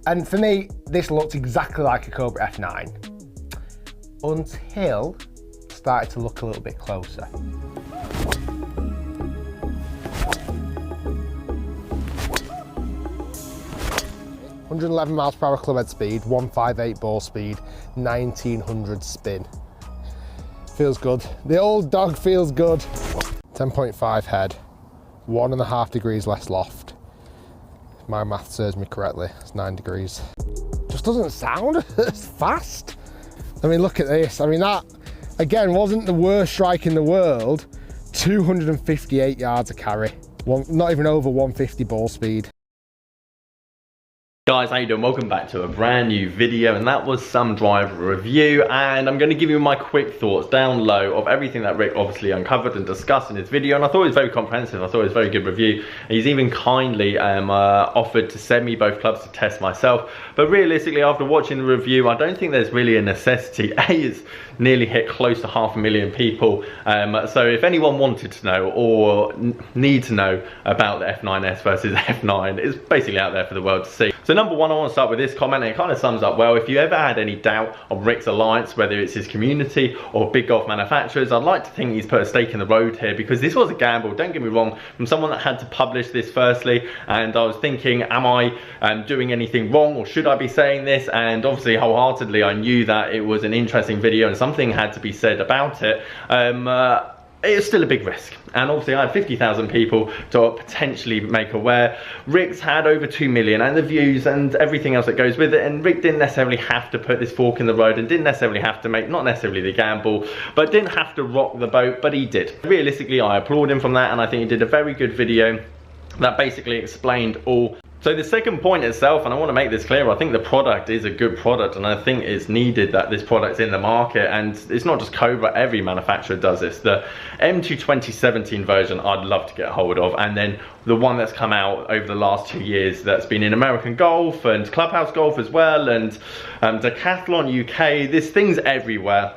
And for me, this looked exactly like a Cobra F9 until it started to look a little bit closer. 111 miles per hour club head speed, 158 ball speed, 1900 spin. Feels good. The old dog feels good. 10.5 head, 1.5 degrees less loft. If my math serves me correctly, it's 9 degrees. Just doesn't sound as fast. I mean, look at this. I mean, that, again, wasn't the worst strike in the world. 258 yards of carry. Not even over 150 ball speed. Guys, how you doing? Welcome back to a brand new video, and that was some driver review, and I'm going to give you my quick thoughts down low of everything that Rick obviously uncovered and discussed in his video, and I thought it was very comprehensive. I thought it was a very good review, and he's even kindly offered to send me both clubs to test myself. But realistically, after watching the review, I don't think there's really a necessity. It's nearly hit close to 500,000 people, so if anyone wanted to know or need to know about the F9S versus F9, it's basically out there for the world to see. So number one, I want to start with this comment, and it kind of sums up well. If you ever had any doubt of Rick's alliance, whether it's his community or big golf manufacturers, I'd like to think he's put a stake in the road here, because this was a gamble, don't get me wrong, from someone that had to publish this firstly, and I was thinking, am I doing anything wrong, or should I be saying this? And obviously wholeheartedly I knew that it was an interesting video and something had to be said about it. It's still a big risk, and obviously I had 50,000 people to potentially make aware. Rick's had over 2 million, and the views and everything else that goes with it, and Rick didn't necessarily have to put this fork in the road, and didn't necessarily have to make, not necessarily the gamble, but didn't have to rock the boat, but he did. Realistically, I applaud him from that, and I think he did a very good video that basically explained all. So the second point itself, and I want to make this clear, I think the product is a good product, and I think it's needed that this product's in the market, and it's not just Cobra, every manufacturer does this. The M2 2017 version I'd love to get a hold of, and then the one that's come out over the last 2 years that's been in American Golf and Clubhouse Golf as well, and Decathlon UK, this thing's everywhere,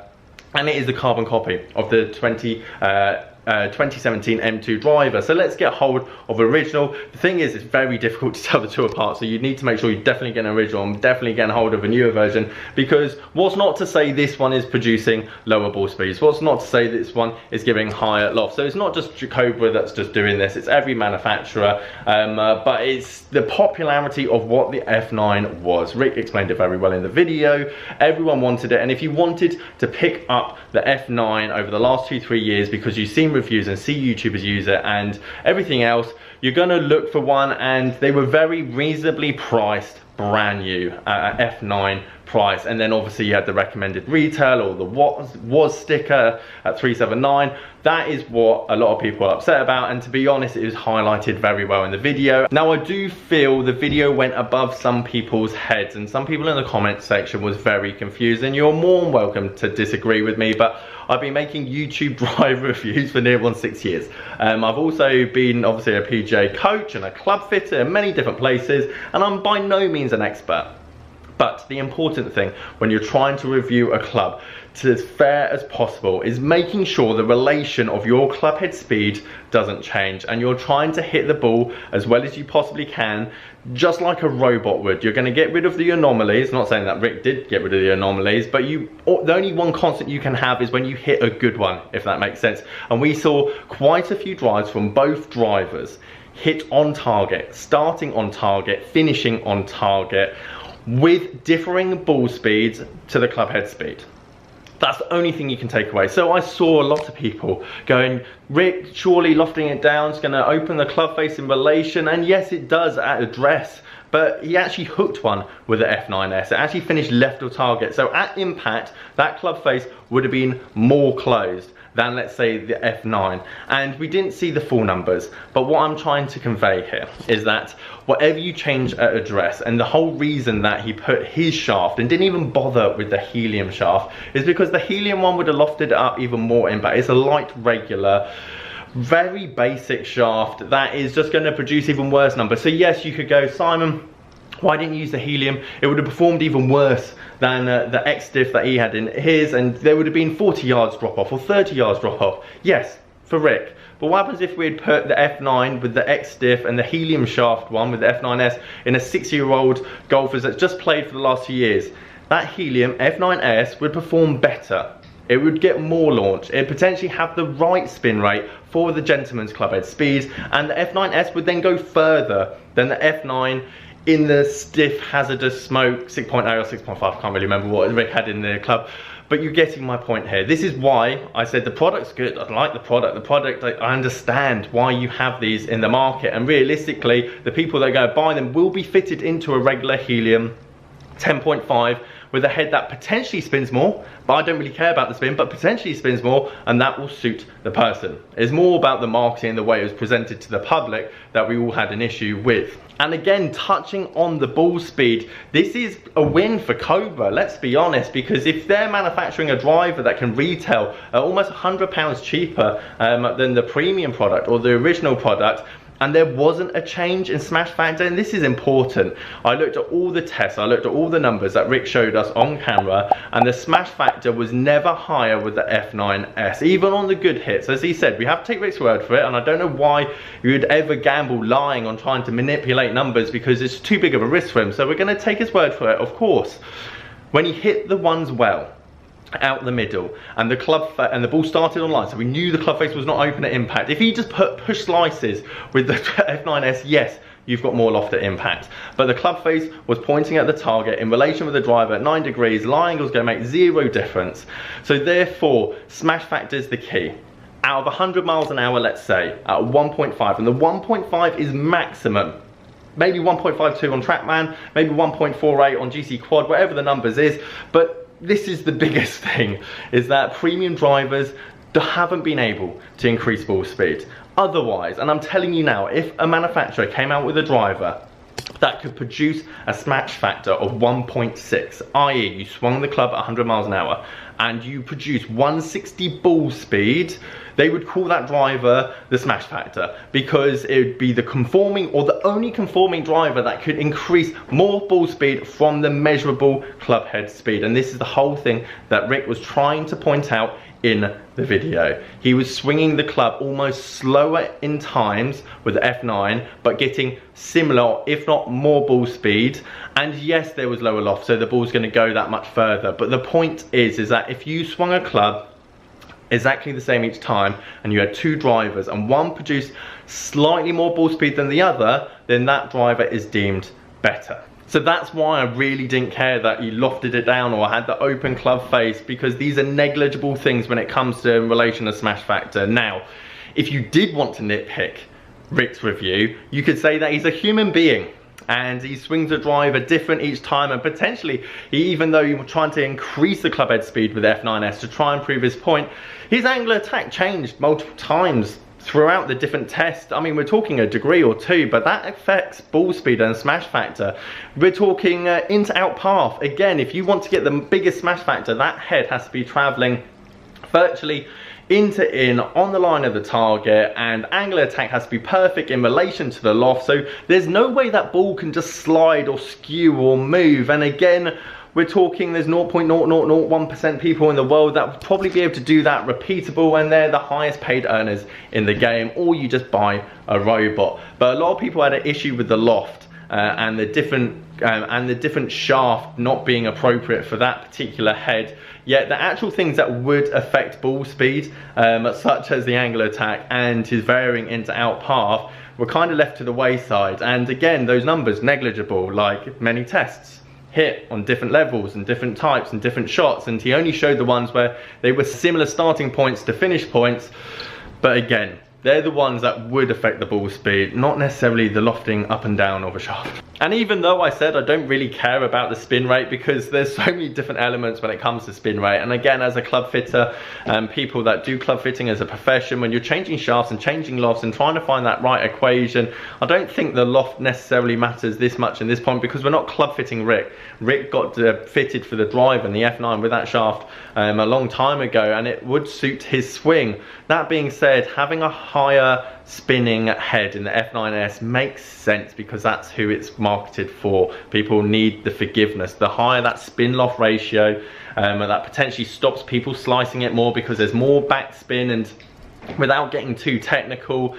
and it is the carbon copy of the 2017 M2 driver. So let's get hold of original. The thing is, it's very difficult to tell the two apart, so you need to make sure you definitely get an original and definitely get hold of a newer version, because what's not to say this one is producing lower ball speeds, what's not to say this one is giving higher loft. So it's not just Cobra that's just doing this, it's every manufacturer, but it's the popularity of what the F9 was. Rick explained it very well in the video. Everyone wanted it, and if you wanted to pick up the F9 over the last 2-3 years because you've seen reviews and see YouTubers use it and everything else, you're going to look for one, and they were very reasonably priced, brand new F9 price. And then obviously you had the recommended retail or the was sticker at 379. That is what a lot of people are upset about, and to be honest, it was highlighted very well in the video. Now I do feel the video went above some people's heads, and some people in the comment section was very confused, and you're more than welcome to disagree with me, but I've been making YouTube drive reviews for nearly on 6 years. I've also been obviously a PGA coach and a club fitter in many different places, and I'm by no means an expert. But the important thing when you're trying to review a club to as fair as possible is making sure the relation of your club head speed doesn't change, and you're trying to hit the ball as well as you possibly can, just like a robot would. You're going to get rid of the anomalies. Not saying that Rick did get rid of the anomalies, but the only one constant you can have is when you hit a good one, if that makes sense. And we saw quite a few drives from both drivers hit on target, starting on target, finishing on target, with differing ball speeds to the club head speed. That's the only thing you can take away. So I saw a lot of people going, Rick, surely lofting it down is going to open the club face in relation, and yes it does at address, but he actually hooked one with the F9S. It actually finished left of target, so at impact that club face would have been more closed than, let's say, the F9. And we didn't see the full numbers, but what I'm trying to convey here is that whatever you change at address, and the whole reason that he put his shaft and didn't even bother with the helium shaft is because the helium one would have lofted it up even more impact. It's a light, regular, very basic shaft that is just going to produce even worse numbers. So yes, you could go, Simon, why didn't you use the helium? It would have performed even worse than the X-Diff that he had in his, and there would have been 40 yards drop off or 30 yards drop off. Yes, for Rick. But what happens if we'd put the F9 with the X-Diff and the helium shaft one with the F9S in a 6-year-old golfer that's just played for the last few years? That helium F9S would perform better. It would get more launch. It'd potentially have the right spin rate for the gentleman's clubhead speeds, and the F9S would then go further than the F9 in the stiff hazardous smoke 6.0 or 6.5. I can't really remember what Rick had in the club. But you're getting my point here. This is why I said the product's good. I like the product. The product, I understand why you have these in the market. And realistically, the people that go buy them will be fitted into a regular helium 10.5 with a head that potentially spins more, but I don't really care about the spin, but potentially spins more, and that will suit the person. It's more about the marketing, the way it was presented to the public, that we all had an issue with. And again, touching on the ball speed, this is a win for Cobra, let's be honest, because if they're manufacturing a driver that can retail at almost £100 cheaper than the premium product or the original product, and there wasn't a change in smash factor, and this is important. I looked at all the tests, I looked at all the numbers that Rick showed us on camera, and the smash factor was never higher with the F9S, even on the good hits. As he said, we have to take Rick's word for it, and I don't know why you would ever gamble lying on trying to manipulate numbers, because it's too big of a risk for him. So we're gonna take his word for it, of course. When he hit the ones well, out the middle, and the and the ball started on line, so we knew the club face was not open at impact. If he just push slices with the F9S, yes, you've got more loft at impact, but the club face was pointing at the target in relation with the driver at 9 degrees. Lie angle is going to make zero difference, so therefore smash factor is the key. Out of 100 miles an hour, let's say at 1.5, and the 1.5 is maximum. Maybe 1.52 on Trackman, maybe 1.48 on GC Quad, whatever the numbers is, but this is the biggest thing, is that premium drivers haven't been able to increase ball speed. Otherwise, and I'm telling you now, if a manufacturer came out with a driver that could produce a smash factor of 1.6, i.e. you swung the club at 100 miles an hour and you produce 160 ball speed, they would call that driver the smash factor, because it would be the conforming, or the only conforming driver that could increase more ball speed from the measurable club head speed. And this is the whole thing that Rick was trying to point out in the video. He was swinging the club almost slower in times with the F9, but getting similar, if not more ball speed. And yes, there was lower loft, so the ball's going to go that much further. But the point is that if you swung a club exactly the same each time, and you had two drivers, and one produced slightly more ball speed than the other, then that driver is deemed better. So that's why I really didn't care that he lofted it down or had the open club face, because these are negligible things when it comes to in relation to smash factor. Now, if you did want to nitpick Rick's review, you could say that he's a human being and he swings the driver different each time, and potentially, even though you're trying to increase the club head speed with F9S to try and prove his point, his angle of attack changed multiple times throughout the different tests. I mean, we're talking a degree or two, but that affects ball speed and smash factor. We're talking into out path. Again, if you want to get the biggest smash factor, that head has to be traveling virtually into in on the line of the target, and angular attack has to be perfect in relation to the loft, so there's no way that ball can just slide or skew or move. And again, we're talking there's 0.0001% people in the world that would probably be able to do that repeatable, and they're the highest paid earners in the game, or you just buy a robot. But a lot of people had an issue with the loft and the different shaft not being appropriate for that particular head. Yet the actual things that would affect ball speed, such as the angle attack and his varying into out path, were kind of left to the wayside. And again, those numbers negligible, like many tests hit on different levels and different types and different shots, and he only showed the ones where they were similar starting points to finish points. But again, they're the ones that would affect the ball speed, not necessarily the lofting up and down of a shaft. And even though I said I don't really care about the spin rate, because there's so many different elements when it comes to spin rate, and again, as a club fitter and people that do club fitting as a profession, when you're changing shafts and changing lofts and trying to find that right equation, I don't think the loft necessarily matters this much in this point, because we're not club fitting Rick. Rick got fitted for the drive and the F9 with that shaft a long time ago, and it would suit his swing. That being said, having a higher spinning head in the F9S makes sense, because that's who it's marketed for. People need the forgiveness. The higher that spin loft ratio, that potentially stops people slicing it more, because there's more backspin and without getting too technical,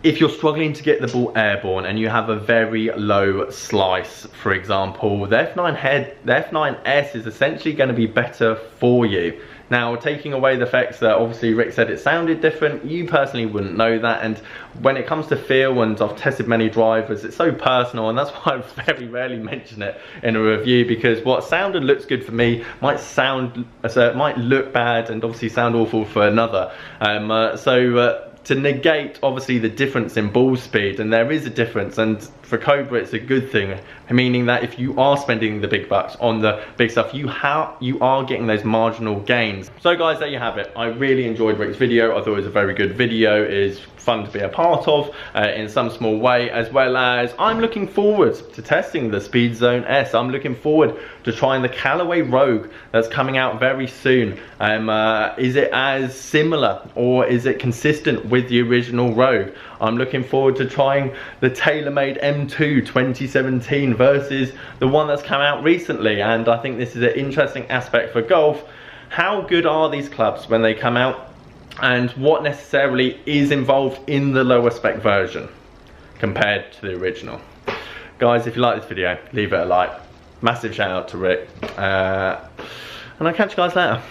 if you're struggling to get the ball airborne and you have a very low slice, for example, the F9S is essentially going to be better for you. Now, taking away the facts that obviously Rick said it sounded different, you personally wouldn't know that, and when it comes to feel, and I've tested many drivers, it's so personal, and that's why I very rarely mention it in a review, because what sounded looks good for me might look bad and obviously sound awful for another. To negate obviously the difference in ball speed, and there is a difference, and for Cobra it's a good thing, meaning that if you are spending the big bucks on the big stuff, you are getting those marginal gains. So guys, there you have it. I really enjoyed Rick's video. I thought it was a very good video. It's fun to be a part of in some small way, as well as I'm looking forward to testing the Speed Zone S. I'm looking forward to trying the Callaway Rogue that's coming out very soon. Is it as similar, or is it consistent with the original Rogue? I'm looking forward to trying the TaylorMade M2 2017 versus the one that's come out recently, and I think this is an interesting aspect for golf. How good are these clubs when they come out, and what necessarily is involved in the lower spec version compared to the original? Guys, if you like this video, leave it a like. Massive shout out to Rick, and I'll catch you guys later.